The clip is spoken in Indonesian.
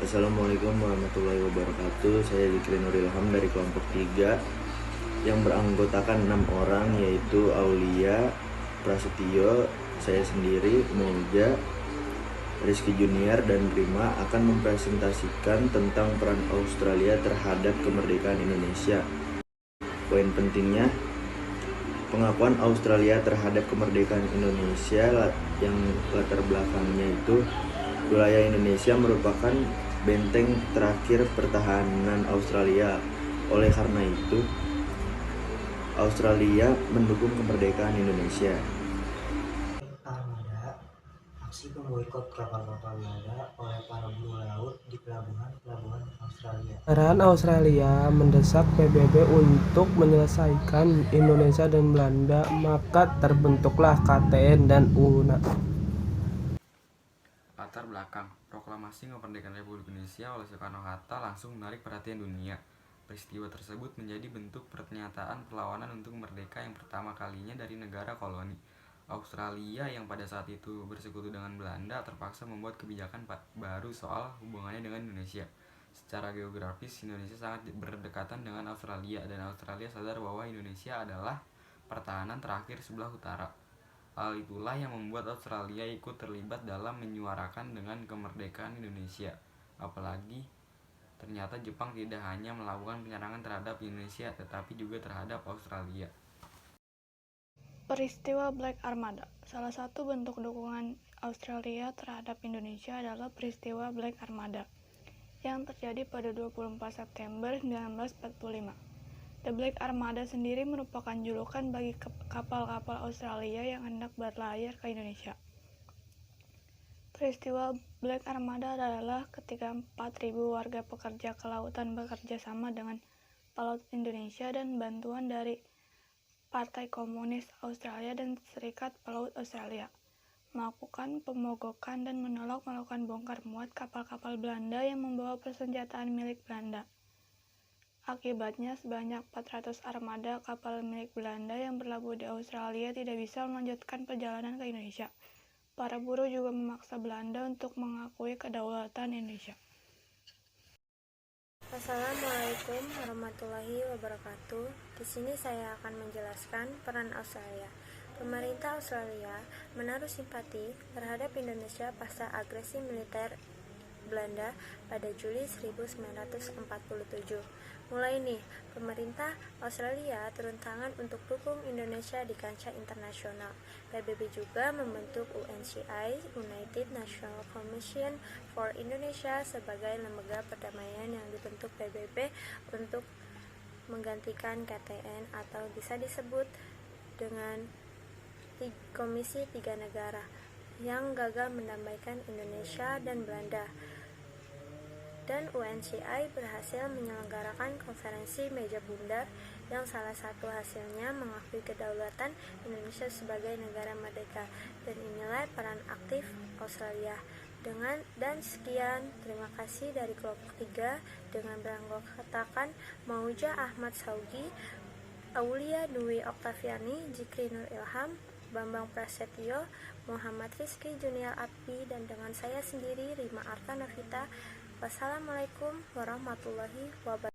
Assalamualaikum warahmatullahi wabarakatuh. Saya Zikri Nur Ilham dari kelompok 3 yang beranggotakan 6 orang, yaitu Aulia, Prasetyo, saya sendiri, Moja, Rizky Junior, dan Rima akan mempresentasikan tentang peran Australia terhadap kemerdekaan Indonesia. Poin pentingnya, pengakuan Australia terhadap kemerdekaan Indonesia yang latar belakangnya itu wilayah Indonesia merupakan benteng terakhir pertahanan Australia. Oleh karena itu, Australia mendukung kemerdekaan Indonesia. Armada, aksi memboikot kapal-kapal Belanda oleh para buruh laut di pelabuhan-pelabuhan Australia. Peran Australia mendesak PBB untuk menyelesaikan Indonesia dan Belanda, maka terbentuklah KTN dan UNA. Latar belakang, proklamasi kemerdekaan Republik Indonesia oleh Soekarno-Hatta langsung menarik perhatian dunia. Peristiwa tersebut menjadi bentuk pernyataan perlawanan untuk merdeka yang pertama kalinya dari negara koloni. Australia yang pada saat itu bersekutu dengan Belanda terpaksa membuat kebijakan baru soal hubungannya dengan Indonesia. Secara geografis, Indonesia sangat berdekatan dengan Australia, dan Australia sadar bahwa Indonesia adalah pertahanan terakhir sebelah utara. Hal itulah yang membuat Australia ikut terlibat dalam menyuarakan dengan kemerdekaan Indonesia. Apalagi ternyata Jepang tidak hanya melakukan penyerangan terhadap Indonesia, tetapi juga terhadap Australia. Peristiwa Black Armada. Salah satu bentuk dukungan Australia terhadap Indonesia adalah peristiwa Black Armada yang terjadi pada 24 September 1945. The Black Armada sendiri merupakan julukan bagi kapal-kapal Australia yang hendak berlayar ke Indonesia. Peristiwa Black Armada adalah ketika 4.000 warga pekerja kelautan bekerja sama dengan pelaut Indonesia dan bantuan dari Partai Komunis Australia dan Serikat Pelaut Australia melakukan pemogokan dan menolak melakukan bongkar muat kapal-kapal Belanda yang membawa persenjataan milik Belanda. Akibatnya, sebanyak 400 armada kapal milik Belanda yang berlabuh di Australia tidak bisa melanjutkan perjalanan ke Indonesia. Para buruh juga memaksa Belanda untuk mengakui kedaulatan Indonesia. Assalamualaikum warahmatullahi wabarakatuh. Di sini saya akan menjelaskan peran Australia. Pemerintah Australia menaruh simpati terhadap Indonesia pasca agresi militer Belanda pada Juli 1947. Mulai nih, pemerintah Australia turun tangan untuk dukung Indonesia di kancah internasional. PBB juga membentuk UNCI, United National Commission for Indonesia, sebagai lembaga perdamaian yang dibentuk PBB untuk menggantikan KTN atau bisa disebut dengan Komisi Tiga Negara yang gagal mendamaikan Indonesia dan Belanda. Dan UNCI berhasil menyelenggarakan konferensi meja bundar yang salah satu hasilnya mengakui kedaulatan Indonesia sebagai negara merdeka. Dan inilah peran aktif Australia. Dan sekian, terima kasih dari kelompok 3 dengan beranggotakan Mauja Ahmad Saugi, Aulia Dwi Oktaviani, Zikri Nur Ilham, Bambang Prasetyo, Muhammad Rizky Junior Api, dan dengan saya sendiri Rima Arta Novita. Wassalamualaikum warahmatullahi wabarakatuh.